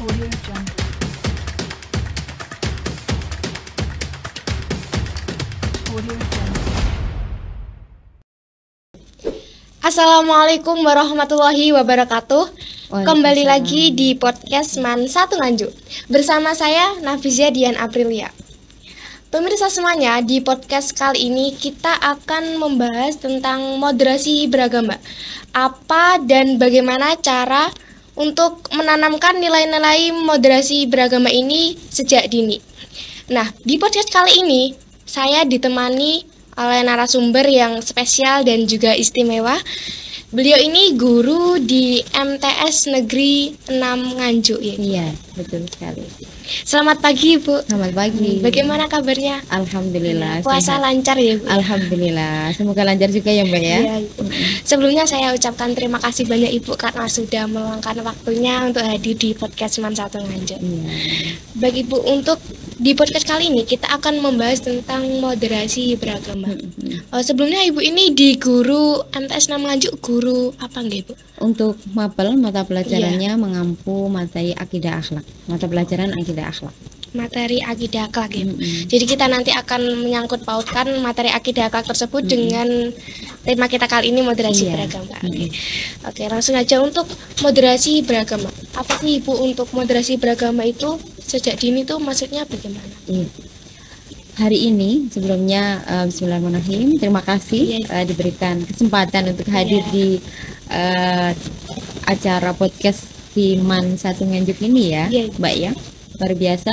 Audio Jungle. Audio Jungle. Assalamualaikum warahmatullahi wabarakatuh. Kembali lagi di podcast Man Satu Nganjuk bersama saya Nafizia Dian Aprilia. Pemirsa semuanya, di podcast kali ini kita akan membahas tentang moderasi beragama. Apa dan bagaimana cara untuk menanamkan nilai-nilai moderasi beragama ini sejak dini. Nah, di podcast kali ini saya ditemani oleh narasumber yang spesial dan juga istimewa. Beliau ini guru di MTS Negeri 6 Nganjuk ya. Iya, betul sekali. Selamat pagi, Bu. Selamat pagi. Bagaimana kabarnya? Alhamdulillah. Puasa sehat. lancar ya, Bu? Alhamdulillah. Semoga lancar juga ya, Mbak ya. Iya, Ibu. Sebelumnya saya ucapkan terima kasih banyak Ibu karena sudah meluangkan waktunya untuk hadir di podcast Man Satu Nganjuk. Iya. Bagi Ibu, untuk di podcast kali ini kita akan membahas tentang moderasi beragama. Sebelumnya Ibu ini di guru MTS 6 Nganjuk, guru apa nggih, Bu? Untuk mapel mata pelajarannya mengampu materi akidah akhlak. Mata pelajaran akidah akhlak. Materi akidah akhlak ya, Bu. Jadi kita nanti akan menyangkut pautkan materi akidah akhlak tersebut dengan tema kita kali ini moderasi Iya. beragama. Oke, langsung aja untuk moderasi beragama. Apa sih Ibu untuk moderasi beragama itu sejak dini tuh maksudnya bagaimana? Iya. Hari ini sebelumnya bismillahirrahmanirrahim. Terima kasih diberikan kesempatan untuk hadir di acara podcast di Man Satu Nganjuk ini ya, Iya. Mbak ya. Luar biasa.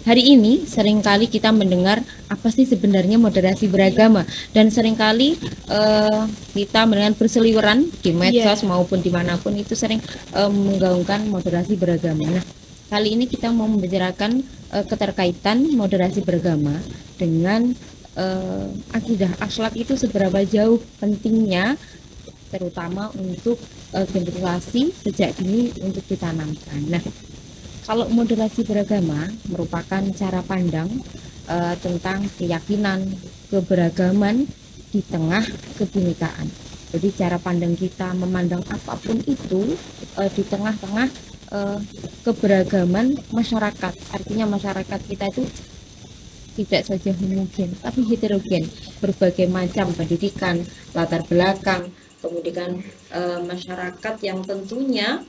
Hari ini seringkali kita mendengar apa sih sebenarnya moderasi beragama, dan seringkali kita mendengar berseliweran di medsos maupun dimanapun itu sering menggaungkan moderasi beragama. Nah, kali ini kita mau membicarakan keterkaitan moderasi beragama dengan akidah akhlak itu seberapa jauh pentingnya, terutama untuk generasi sejak dini untuk ditanamkan. Nah, kalau moderasi beragama merupakan cara pandang tentang keyakinan keberagaman di tengah kebinekaan. Jadi cara pandang kita memandang apapun itu di tengah-tengah keberagaman masyarakat. Artinya masyarakat kita itu tidak saja homogen, tapi heterogen, berbagai macam pendidikan, latar belakang, kemudian masyarakat yang tentunya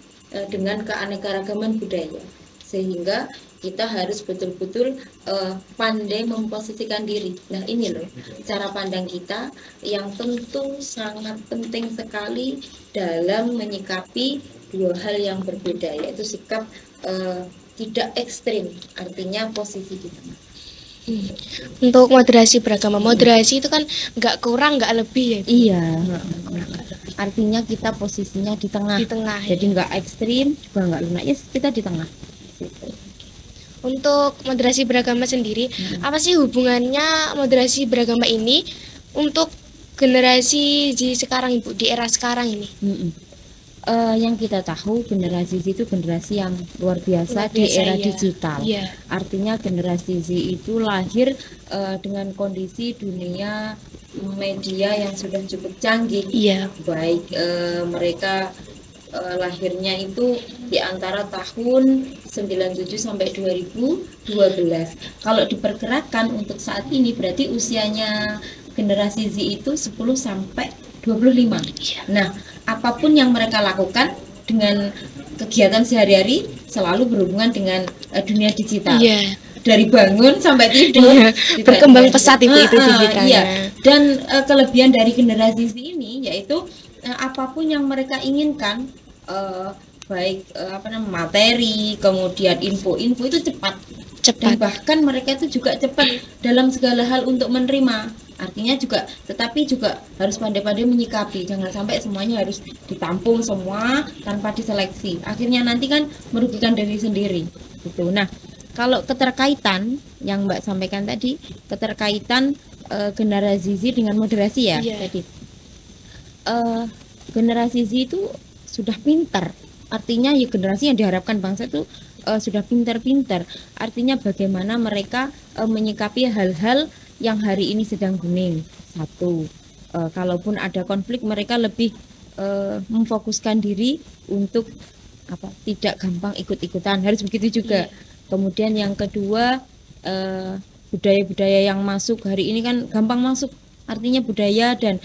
dengan keanekaragaman budaya, sehingga kita harus betul-betul pandai memposisikan diri. Nah, ini loh cara pandang kita yang tentu sangat penting sekali dalam menyikapi dua hal yang berbeda, yaitu sikap tidak ekstrim, artinya posisi di tengah. Untuk moderasi beragama, moderasi itu kan nggak kurang nggak lebih ya, Bu? Iya, artinya kita posisinya di tengah. Di tengah. Jadi nggak ekstrim juga nggak lunak, ya kita di tengah. Untuk moderasi beragama sendiri, apa sih hubungannya moderasi beragama ini untuk generasi di sekarang, Ibu, di era sekarang ini? Yang kita tahu generasi Z itu generasi yang luar biasa di era ya. digital. Iya. Artinya generasi Z itu lahir dengan kondisi dunia media yang sudah cukup canggih. Iya. Baik mereka lahirnya itu di antara tahun 97 sampai 2012. Kalau diperkirakan untuk saat ini berarti usianya generasi Z itu 10 sampai 25. Nah, apapun yang mereka lakukan dengan kegiatan sehari-hari selalu berhubungan dengan dunia digital. Iya. Dari bangun sampai tidur. Berkembang pesat itu digitalnya. Iya. Dan kelebihan dari generasi Z ini yaitu apapun yang mereka inginkan, baik materi, kemudian info-info itu cepat. Dan bahkan mereka itu juga cepat dalam segala hal untuk menerima. Artinya juga, tetapi juga harus pandai-pandai menyikapi. Jangan sampai semuanya harus ditampung semua tanpa diseleksi. Akhirnya nanti kan merugikan diri sendiri. Gitu. Nah, kalau keterkaitan yang Mbak sampaikan tadi, keterkaitan generasi Z dengan moderasi ya, tadi. Generasi Z itu sudah pintar. Artinya ya generasi yang diharapkan bangsa itu sudah pintar-pintar. Artinya bagaimana mereka menyikapi hal-hal yang hari ini sedang booming. Satu, kalaupun ada konflik mereka lebih memfokuskan diri untuk tidak gampang ikut-ikutan, harus begitu juga. Kemudian yang kedua, budaya-budaya yang masuk hari ini kan gampang masuk, artinya budaya dan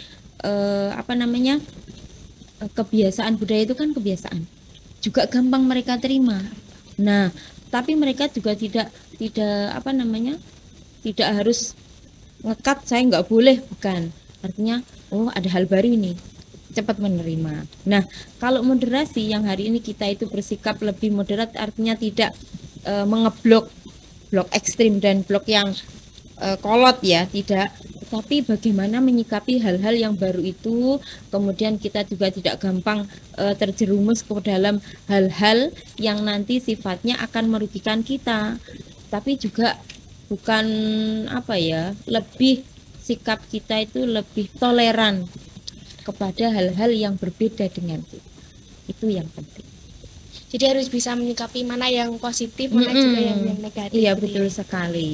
kebiasaan. Budaya itu kan kebiasaan, juga gampang mereka terima. Nah, tapi mereka juga tidak tidak harus ngekat, saya nggak boleh, bukan. Artinya, oh ada hal baru ini, cepat menerima. Nah, kalau moderasi yang hari ini kita itu bersikap lebih moderat, artinya tidak mengeblok, blok ekstrim dan blok yang kolot ya, tidak. Tapi bagaimana menyikapi hal-hal yang baru itu, kemudian kita juga tidak gampang terjerumus ke dalam hal-hal yang nanti sifatnya akan merugikan kita. Tapi juga bukan lebih sikap kita itu lebih toleran kepada hal-hal yang berbeda dengan kita. Itu yang penting. Jadi harus bisa menyikapi mana yang positif, mana juga yang negatif. Iya, gitu betul ya. sekali.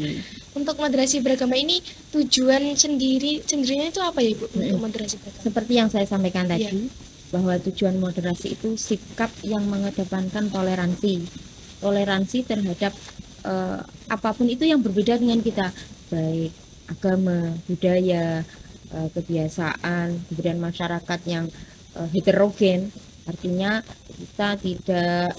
Untuk moderasi beragama ini tujuan sendirinya itu apa ya Ibu untuk moderasi beragama? Seperti yang saya sampaikan tadi, bahwa tujuan moderasi itu sikap yang mengedepankan toleransi. Toleransi terhadap apapun itu yang berbeda dengan kita, baik agama, budaya, kebiasaan, kemudian masyarakat yang heterogen. Artinya kita tidak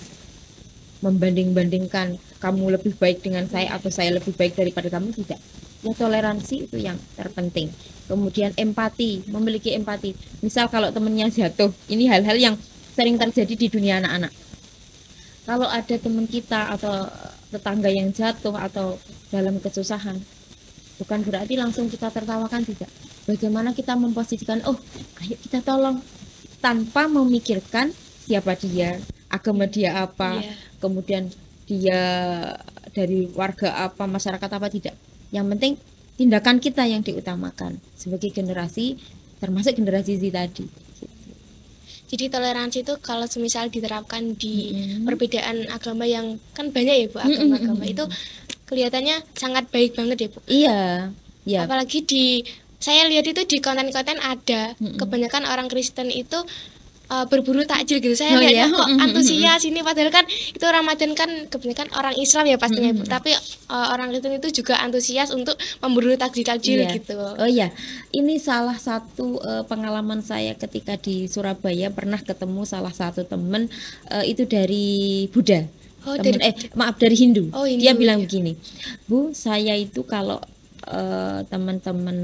membanding-bandingkan kamu lebih baik dengan saya atau saya lebih baik daripada kamu, tidak. Ya, toleransi itu yang terpenting. Kemudian empati, memiliki empati. Misal kalau temennya jatuh, ini hal-hal yang sering terjadi di dunia anak-anak. Kalau ada teman kita atau tetangga yang jatuh atau dalam kesusahan, bukan berarti langsung kita tertawakan, tidak. Bagaimana kita memposisikan, oh ayo kita tolong, tanpa memikirkan siapa dia, agama dia apa, kemudian dia dari warga apa, masyarakat apa, tidak. Yang penting tindakan kita yang diutamakan sebagai generasi, termasuk generasi Z tadi. Jadi toleransi itu kalau semisal diterapkan di perbedaan agama yang kan banyak ya Bu, agama-agama itu kelihatannya sangat baik banget ya Bu. Iya, ya. Apalagi saya lihat itu di konten-konten ada kebanyakan orang Kristen itu berburu takjil gitu. Saya lihatnya kok antusias ini, padahal kan itu Ramadan kan kebanyakan orang Islam ya pastinya Bu. Tapi orang Kristen itu juga antusias untuk memburu takjil-takjil gitu. Oh iya, ini salah satu pengalaman saya ketika di Surabaya, pernah ketemu salah satu teman itu dari Buddha. Dari Hindu. Oh, Hindu. Dia bilang begini, Bu, saya itu kalau teman-teman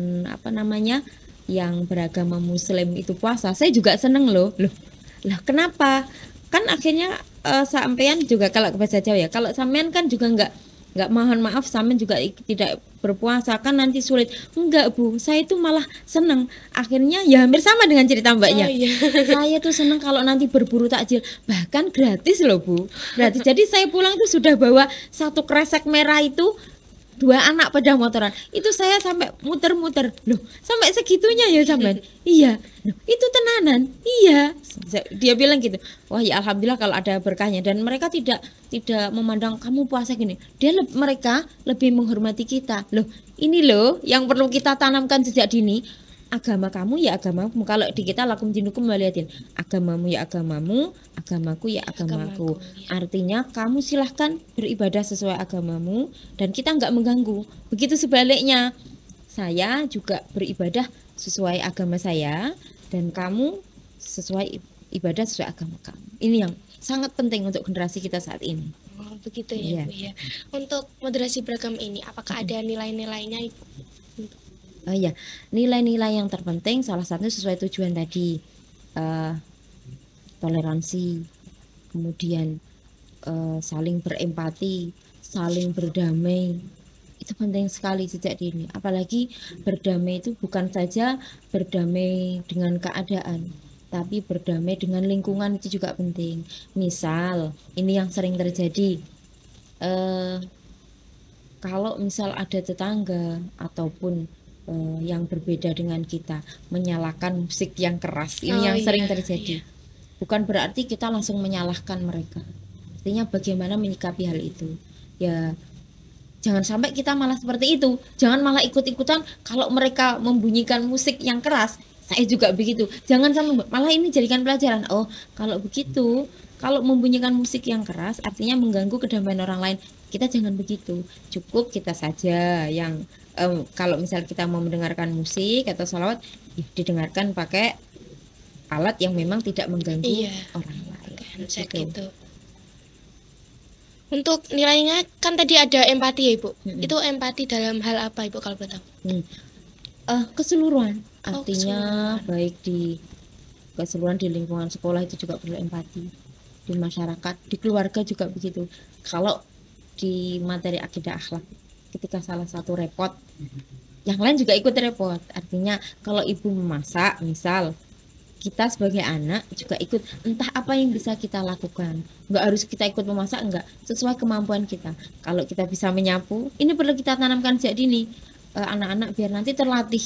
yang beragama Muslim itu puasa, saya juga seneng loh. Lah kenapa? Kan akhirnya sampean juga, kalau bahasa Jawa ya, kalau sampean kan juga nggak mohon maaf, sampean juga tidak berpuasa kan nanti sulit. Enggak Bu, saya itu malah seneng. Akhirnya ya hampir sama dengan cerita Mbaknya. Saya tuh seneng kalau nanti berburu takjil, bahkan gratis loh Bu, gratis. Jadi saya pulang itu sudah bawa satu kresek merah itu, 2 anak pada motoran. Itu saya sampai muter-muter. Loh, sampai segitunya ya sampean? Iya. Loh, itu tenanan. Iya. Dia bilang gitu. Wah, ya alhamdulillah kalau ada berkahnya, dan mereka tidak memandang kamu puasa gini. Mereka lebih menghormati kita. Loh, ini loh yang perlu kita tanamkan sejak dini. Agama kamu ya agamamu. Kalau di kita lakum dinukum waliyatin. Agamamu ya agamamu, agamaku ya agamaku. Artinya kamu silahkan beribadah sesuai agamamu dan kita nggak mengganggu. Begitu sebaliknya, saya juga beribadah sesuai agama saya dan kamu ibadah sesuai agama kamu. Ini yang sangat penting untuk generasi kita saat ini. Oh, begitu ya Bu ya. Untuk moderasi beragama ini, apakah ada nilai-nilainya Ibu? Oh iya, nilai-nilai yang terpenting salah satu sesuai tujuan tadi, toleransi, kemudian saling berempati, saling berdamai. Itu penting sekali sejak dini. Apalagi berdamai itu bukan saja berdamai dengan keadaan, tapi berdamai dengan lingkungan itu juga penting. Misal, ini yang sering terjadi, kalau misal ada tetangga ataupun yang berbeda dengan kita menyalakan musik yang keras, ini yang sering terjadi. Bukan berarti kita langsung menyalahkan mereka. Artinya bagaimana menyikapi hal itu. Ya, jangan sampai kita malah seperti itu. Jangan malah ikut-ikutan kalau mereka membunyikan musik yang keras, saya juga begitu. Jangan sampai, malah ini jadikan pelajaran. Oh, kalau begitu Kalau membunyikan musik yang keras artinya mengganggu kedamaian orang lain. Kita jangan begitu. Cukup kita saja yang kalau misal kita mau mendengarkan musik atau sholawat, ya didengarkan pakai alat yang memang tidak mengganggu Iya. orang lain. Handset Gitu. gitu. Untuk nilainya kan tadi ada empati ya Ibu. Mm-mm. Itu empati dalam hal apa Ibu kalau boleh tahu? Keseluruhan, Oh, artinya keseluruhan. baik di keseluruhan di lingkungan sekolah itu juga perlu empati, di masyarakat, di keluarga juga begitu. Kalau di materi akidah akhlak, ketika salah satu repot, yang lain juga ikut repot. Artinya kalau ibu memasak, misal kita sebagai anak juga ikut, entah apa yang bisa kita lakukan, nggak harus kita ikut memasak, enggak, sesuai kemampuan kita. Kalau kita bisa menyapu, ini perlu kita tanamkan sejak dini, anak-anak biar nanti terlatih.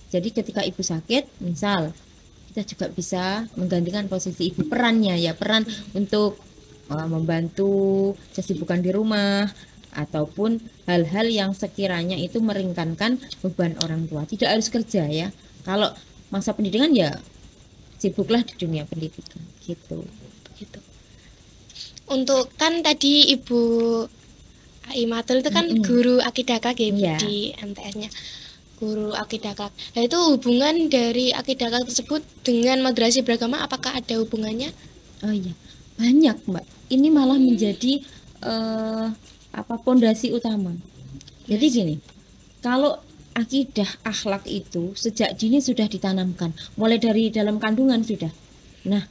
Jadi ketika ibu sakit, misal kita juga bisa menggantikan posisi ibu, perannya ya, peran untuk membantu kesibukan di rumah ataupun hal-hal yang sekiranya itu meringankan beban orang tua. Tidak harus kerja ya. Kalau masa pendidikan ya sibuklah di dunia pendidikan gitu. Gitu. Untuk kan tadi Ibu Aimatul itu kan Mm-mm. guru akidah akhlak ya Ibu, Iya. di MTS-nya. Guru akidah akhlak. Nah, itu hubungan dari akidah akhlak tersebut dengan moderasi beragama apakah ada hubungannya? Oh iya, banyak Mbak. Ini malah menjadi pondasi utama. Jadi gini, kalau akidah akhlak itu sejak dini sudah ditanamkan, mulai dari dalam kandungan sudah. Nah,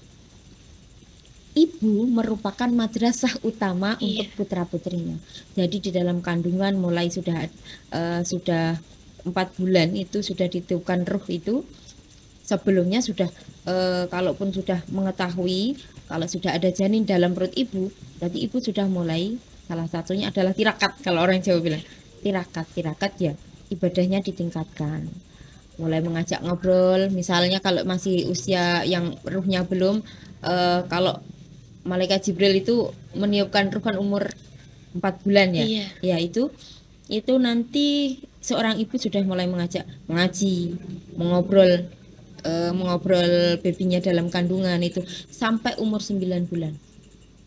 ibu merupakan madrasah utama Iya. untuk putra-putrinya. Jadi di dalam kandungan mulai sudah 4 bulan itu sudah ditiupkan ruh itu. Sebelumnya sudah kalaupun sudah mengetahui kalau sudah ada janin dalam perut ibu, berarti ibu sudah mulai, salah satunya adalah tirakat, kalau orang Jawa bilang tirakat ya, ibadahnya ditingkatkan, mulai mengajak ngobrol. Misalnya kalau masih usia yang ruhnya belum, kalau malaikat Jibril itu meniupkan ruh kan umur 4 bulan ya. Iya. Ya itu nanti seorang ibu sudah mulai mengajak mengaji, mengobrol babynya dalam kandungan itu sampai umur 9 bulan.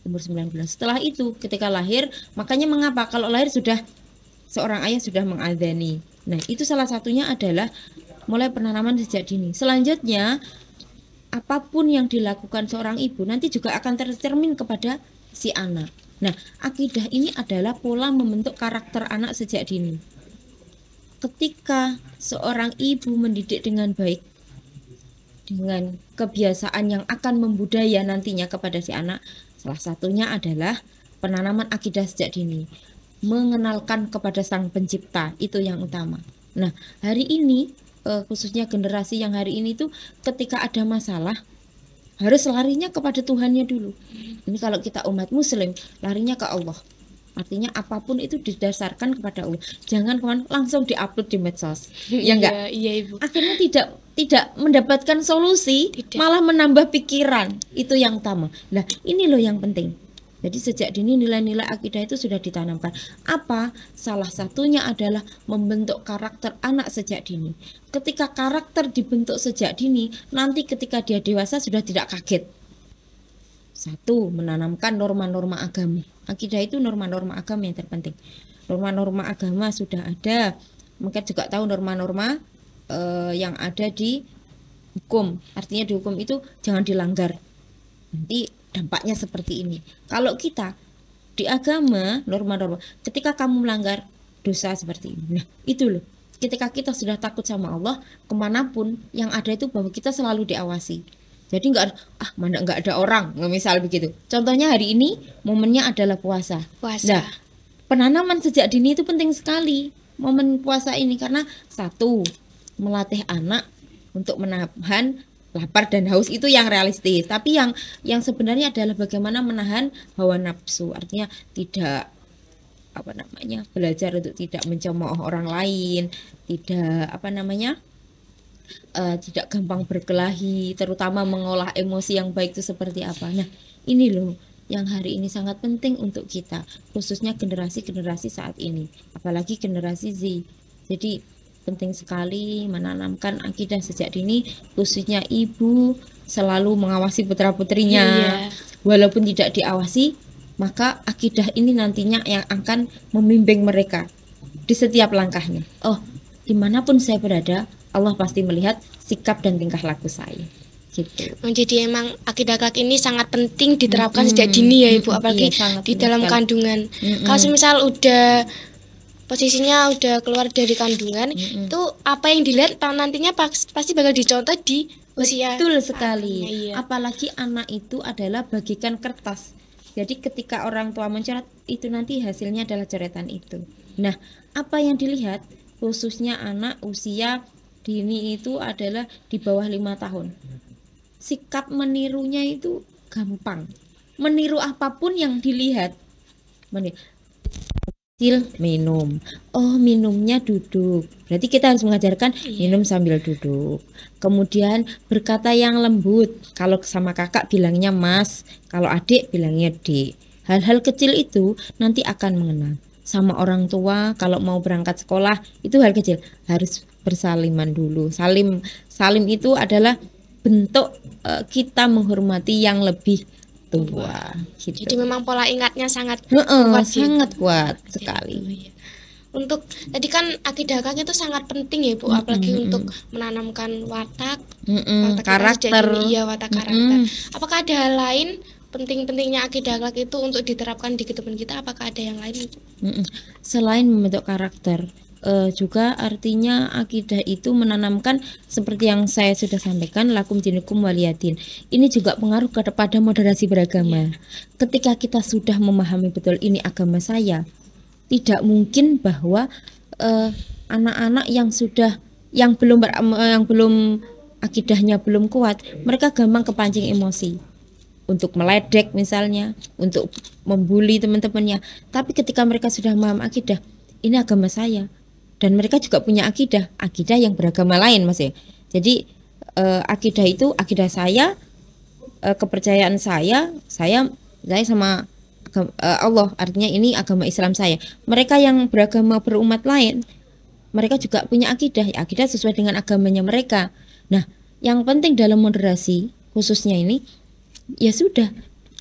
Umur 9 bulan. Setelah itu ketika lahir, makanya mengapa kalau lahir sudah seorang ayah sudah mengadzani. Nah, itu salah satunya adalah mulai penanaman sejak dini. Selanjutnya apapun yang dilakukan seorang ibu nanti juga akan tercermin kepada si anak. Nah, akidah ini adalah pola membentuk karakter anak sejak dini. Ketika seorang ibu mendidik dengan baik, dengan kebiasaan yang akan membudaya nantinya kepada si anak, salah satunya adalah penanaman akidah sejak dini, mengenalkan kepada sang pencipta, itu yang utama. Nah, hari ini khususnya generasi yang hari ini tuh ketika ada masalah harus larinya kepada Tuhannya dulu. Ini kalau kita umat muslim larinya ke Allah. Artinya apapun itu didasarkan kepada Allah. Jangan langsung diupload di medsos. Ya enggak? Iya Ibu. Akhirnya tidak mendapatkan solusi, Tidak. malah menambah pikiran. Itu yang utama. Nah, ini loh yang penting. Jadi sejak dini nilai-nilai akidah itu sudah ditanamkan. Apa? Salah satunya adalah membentuk karakter anak sejak dini. Ketika karakter dibentuk sejak dini, nanti ketika dia dewasa sudah tidak kaget. Satu, menanamkan norma-norma agama. Akidah itu norma-norma agama yang terpenting. Norma-norma agama sudah ada. Mungkin juga tahu norma-norma yang ada di hukum. Artinya di hukum itu jangan dilanggar. Nanti dampaknya seperti ini. Kalau kita di agama, norma-norma, ketika kamu melanggar dosa seperti ini. Nah, itu loh. Ketika kita sudah takut sama Allah, kemanapun yang ada itu bahwa kita selalu diawasi. Jadi mana nggak ada orang, misal begitu. Contohnya hari ini momennya adalah puasa. Puasa. Nah, penanaman sejak dini itu penting sekali momen puasa ini karena satu, melatih anak untuk menahan lapar dan haus itu yang realistis. Tapi yang sebenarnya adalah bagaimana menahan hawa nafsu. Artinya tidak belajar untuk tidak mencemooh orang lain, tidak tidak gampang berkelahi, terutama mengolah emosi yang baik itu seperti apa. Nah, ini loh yang hari ini sangat penting untuk kita, khususnya generasi-generasi saat ini, apalagi generasi Z. Jadi penting sekali menanamkan akidah sejak dini, khususnya ibu selalu mengawasi putra-putrinya. Iya. Walaupun tidak diawasi, maka akidah ini nantinya yang akan membimbing mereka di setiap langkahnya. Oh, dimanapun saya berada, Allah pasti melihat sikap dan tingkah laku saya. Gitu. Jadi emang akidah akhlak ini sangat penting diterapkan sejak dini ya Ibu, apalagi Iya, sangat di penting dalam sekali. kandungan. Kalau misal udah posisinya udah keluar dari kandungan, itu apa yang dilihat nantinya pasti bakal dicontoh di usia. Betul sekali. Iya. Apalagi anak itu adalah bagikan kertas. Jadi ketika orang tua mencoret, itu nanti hasilnya adalah coretan itu. Nah, apa yang dilihat khususnya anak usia dini itu adalah di bawah 5 tahun. Sikap menirunya itu gampang. Meniru apapun yang dilihat. Kecil minum. Oh, minumnya duduk. Berarti kita harus mengajarkan minum sambil duduk. Kemudian berkata yang lembut. Kalau sama kakak bilangnya mas, kalau adik bilangnya dik. Hal-hal kecil itu nanti akan mengenal. Sama orang tua kalau mau berangkat sekolah, itu hal kecil, harus bersaliman dulu. Salim itu adalah bentuk kita menghormati yang lebih tua. Gitu. Jadi memang pola ingatnya sangat Sangat kuat sekali. Iya. Untuk tadi kan akidah akhlak itu sangat penting ya Bu, apalagi untuk menanamkan watak Karakter. Iya, watak karakter. Apakah ada hal lain penting-pentingnya akidah akhlak itu untuk diterapkan di kehidupan kita? Apakah ada yang lain? Selain membentuk karakter, juga artinya akidah itu menanamkan seperti yang saya sudah sampaikan, lakum dinukum waliyadin. Ini juga pengaruh kepada moderasi beragama. Ketika kita sudah memahami betul ini agama saya, tidak mungkin bahwa anak-anak yang belum akidahnya belum kuat, mereka gampang kepancing emosi untuk meledek misalnya, untuk membuli teman-temannya. Tapi ketika mereka sudah memahami akidah, ini agama saya, dan mereka juga punya akidah yang beragama lain, Mas ya. Jadi akidah itu akidah saya, kepercayaan saya sama Allah, artinya ini agama Islam saya. Mereka yang beragama berumat lain, mereka juga punya akidah sesuai dengan agamanya mereka. Nah, yang penting dalam moderasi khususnya ini, ya sudah,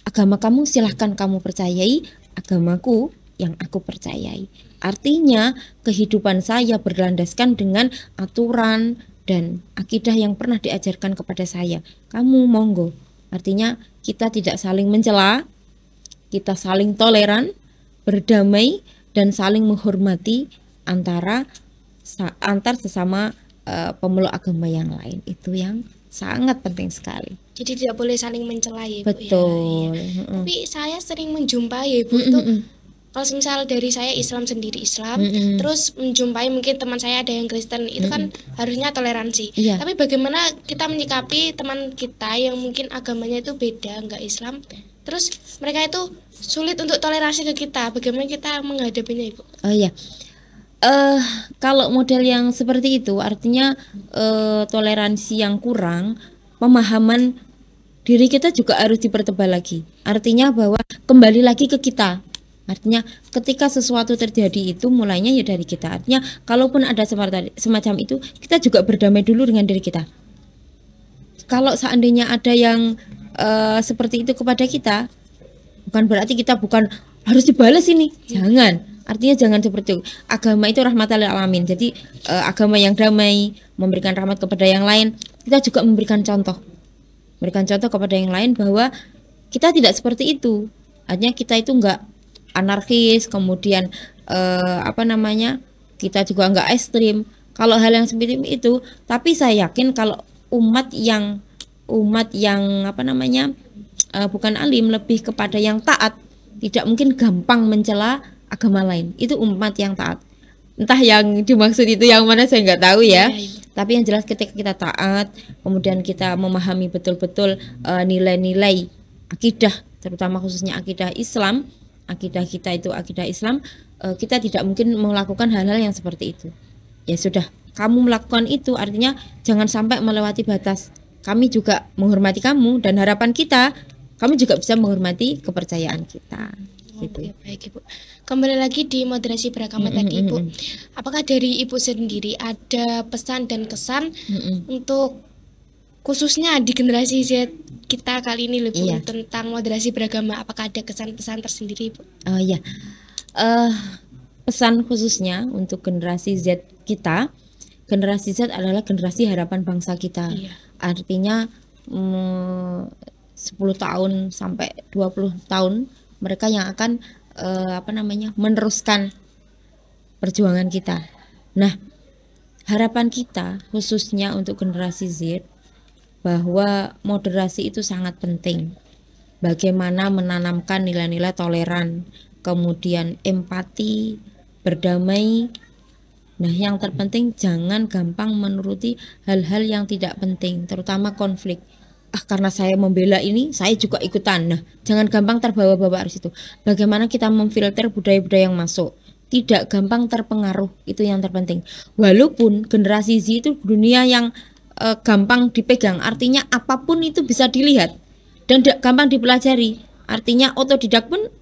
agama kamu silahkan kamu percayai, agamaku yang aku percayai. Artinya kehidupan saya berlandaskan dengan aturan dan akidah yang pernah diajarkan kepada saya. Kamu monggo. Artinya kita tidak saling mencela, kita saling toleran, berdamai, dan saling menghormati antar sesama pemeluk agama yang lain. Itu yang sangat penting sekali. Jadi tidak boleh saling mencela ya Bu. Betul. Ya. Tapi saya sering menjumpai ya Bu, itu kalau misal dari saya Islam sendiri Islam, terus menjumpai mungkin teman saya ada yang Kristen, itu kan harusnya toleransi. Iya. Tapi bagaimana kita menyikapi teman kita yang mungkin agamanya itu beda, enggak Islam, terus mereka itu sulit untuk toleransi ke kita, bagaimana kita menghadapinya Ibu? Oh iya. Kalau model yang seperti itu artinya toleransi yang kurang, pemahaman diri kita juga harus dipertebal lagi. Artinya bahwa kembali lagi ke kita. Artinya ketika sesuatu terjadi itu mulainya ya dari kita. Artinya kalaupun ada semacam itu, kita juga berdamai dulu dengan diri kita. Kalau seandainya ada yang seperti itu kepada kita, bukan berarti kita harus dibalas ini. Jangan. Artinya jangan seperti itu. Agama itu rahmatan lil alamin. Jadi agama yang damai, memberikan rahmat kepada yang lain. Kita juga memberikan contoh. Memberikan contoh kepada yang lain bahwa kita tidak seperti itu. Artinya kita itu enggak anarkis, kemudian kita juga enggak ekstrim. Kalau hal yang seperti itu, tapi saya yakin kalau umat yang bukan alim, lebih kepada yang taat, tidak mungkin gampang mencela agama lain. Itu umat yang taat. Entah yang dimaksud itu yang mana saya nggak tahu ya. Tapi yang jelas ketika kita taat, kemudian kita memahami betul-betul nilai-nilai akidah, terutama khususnya akidah Islam, akidah kita itu akidah Islam, kita tidak mungkin melakukan hal-hal yang seperti itu. Ya sudah, kamu melakukan itu artinya jangan sampai melewati batas. Kami juga menghormati kamu dan harapan kita, kamu juga bisa menghormati kepercayaan kita. Gitu. Oke, baik Ibu. Kembali lagi di moderasi beragama tadi Ibu. Apakah dari Ibu sendiri ada pesan dan kesan untuk khususnya di generasi Z kita kali ini, Bu, Iya. tentang moderasi beragama. Apakah ada kesan-pesan tersendiri, Bu? Oh iya. Pesan khususnya untuk generasi Z kita, generasi Z adalah generasi harapan bangsa kita. Iya. Artinya 10 tahun sampai 20 tahun mereka yang akan meneruskan perjuangan kita. Nah, harapan kita khususnya untuk generasi Z bahwa moderasi itu sangat penting. Bagaimana menanamkan nilai-nilai toleran, kemudian empati, berdamai. Nah, yang terpenting jangan gampang menuruti hal-hal yang tidak penting, terutama konflik. Karena saya membela ini, saya juga ikutan. Nah, jangan gampang terbawa-bawa arus itu. Bagaimana kita memfilter budaya-budaya yang masuk, tidak gampang terpengaruh, itu yang terpenting. Walaupun generasi Z itu dunia yang gampang dipegang, artinya apapun itu bisa dilihat dan gampang dipelajari. Artinya otodidak pun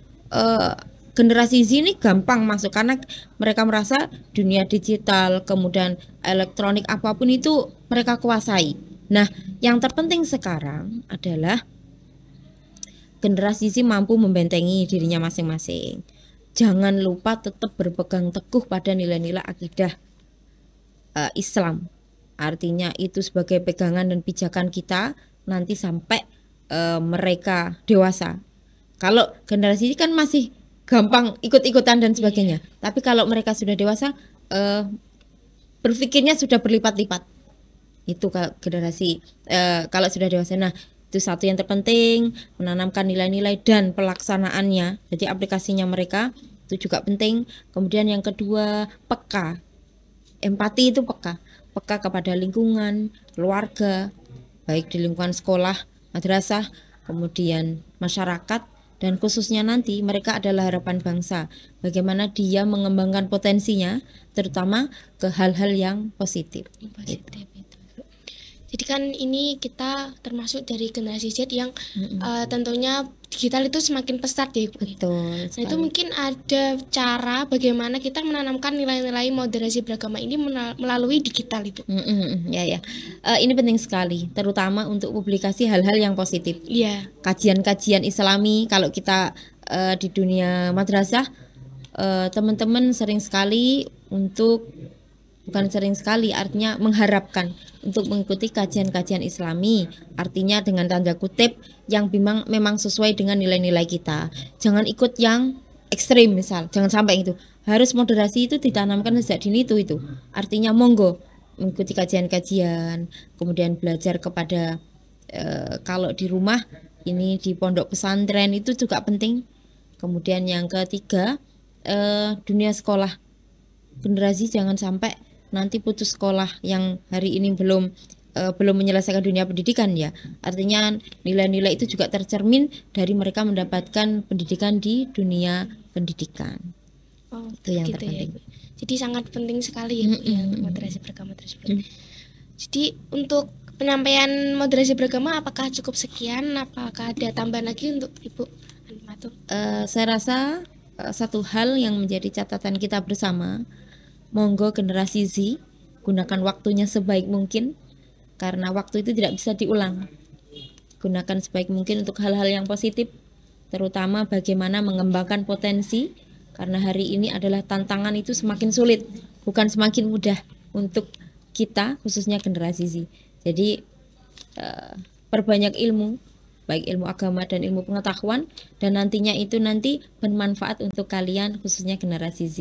generasi Z ini gampang masuk karena mereka merasa dunia digital, kemudian elektronik apapun itu mereka kuasai. Nah, yang terpenting sekarang adalah generasi Z mampu membentengi dirinya masing-masing. Jangan lupa tetap berpegang teguh pada nilai-nilai akidah Islam. Artinya itu sebagai pegangan dan pijakan kita nanti sampai mereka dewasa. Kalau generasi ini kan masih gampang ikut-ikutan dan sebagainya. Tapi kalau mereka sudah dewasa, berpikirnya sudah berlipat-lipat. Itu kalau generasi kalau sudah dewasa. Nah, itu satu yang terpenting, menanamkan nilai-nilai dan pelaksanaannya. Jadi aplikasinya mereka itu juga penting. Kemudian yang kedua, peka. Empati itu peka kepada lingkungan, keluarga, baik di lingkungan sekolah, madrasah, kemudian masyarakat, dan khususnya nanti mereka adalah harapan bangsa. Bagaimana dia mengembangkan potensinya, terutama ke hal-hal yang positif. Positif itu. Jadi kan ini kita termasuk dari generasi Z yang tentunya digital itu semakin pesat ya, Bu. Betul. Nah, itu mungkin ada cara bagaimana kita menanamkan nilai-nilai moderasi beragama ini melalui digital itu. Ya. Ini penting sekali, terutama untuk publikasi hal-hal yang positif. Iya. Kajian-kajian Islami, kalau kita di dunia madrasah, teman-teman sering sekali artinya mengharapkan untuk mengikuti kajian-kajian Islami, artinya dengan tanda kutip yang memang sesuai dengan nilai-nilai kita. Jangan ikut yang ekstrim, misal jangan sampai itu. Harus moderasi itu ditanamkan sejak dini itu. Artinya monggo mengikuti kajian-kajian, kemudian belajar kepada kalau di rumah ini di pondok pesantren itu juga penting. Kemudian yang ketiga, dunia sekolah. Generasi jangan sampai nanti putus sekolah yang hari ini belum menyelesaikan dunia pendidikan ya. Artinya nilai-nilai itu juga tercermin dari mereka mendapatkan pendidikan di dunia pendidikan. Itu yang gitu terpenting. Ya. Jadi sangat penting sekali ya, Bu, ya, untuk moderasi beragama tersebut. Jadi untuk penyampaian moderasi beragama apakah cukup sekian? Apakah ada tambahan lagi untuk Ibu Animatur? Saya rasa satu hal yang menjadi catatan kita bersama, monggo generasi Z gunakan waktunya sebaik mungkin, karena waktu itu tidak bisa diulang. Gunakan sebaik mungkin untuk hal-hal yang positif, terutama bagaimana mengembangkan potensi, karena hari ini adalah tantangan itu semakin sulit, bukan semakin mudah untuk kita, khususnya generasi Z. Jadi perbanyak ilmu, baik ilmu agama dan ilmu pengetahuan, dan nantinya itu nanti bermanfaat untuk kalian, khususnya generasi Z.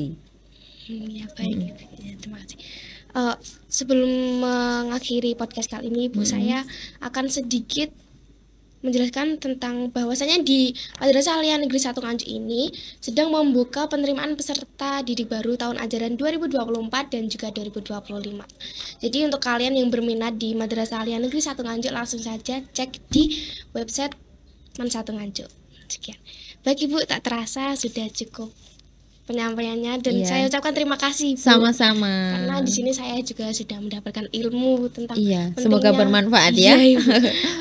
Ya baik, ya, terima kasih. Sebelum mengakhiri podcast kali ini, Bu, saya akan sedikit menjelaskan tentang bahwasanya di Madrasah Aliyah Negeri 1 Nganjuk ini sedang membuka penerimaan peserta didik baru tahun ajaran 2024 dan juga 2025. Jadi untuk kalian yang berminat di Madrasah Aliyah Negeri 1 Nganjuk, langsung saja cek di website Man 1 Nganjuk. Sekian. Baik Ibu, tak terasa sudah cukup penyampaiannya dan Iya. saya ucapkan terima kasih Bu. Sama-sama. Karena di sini saya juga sudah mendapatkan ilmu tentang Iya, semoga pentingnya- bermanfaat ya. Iya, Ibu.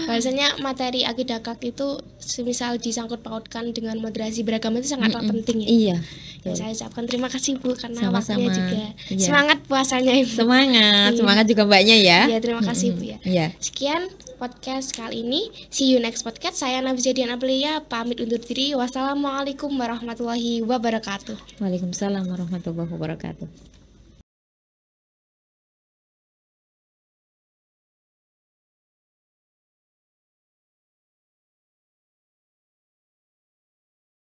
Bahwasanya materi akidah akhlak itu semisal disangkut pautkan dengan moderasi beragama itu sangatlah penting ya. Iya. Ya, saya ucapkan terima kasih Bu karena Sama-sama. waktunya juga. Iya. Semangat puasanya Ibu. Semangat, Iya. semangat juga mbaknya ya. Iya, terima kasih Bu ya. Iya. Sekian podcast kali ini. See you next podcast. Saya Nafisa Dian Aprilia pamit undur diri. Wassalamualaikum warahmatullahi wabarakatuh. Waalaikumsalam warahmatullahi wabarakatuh.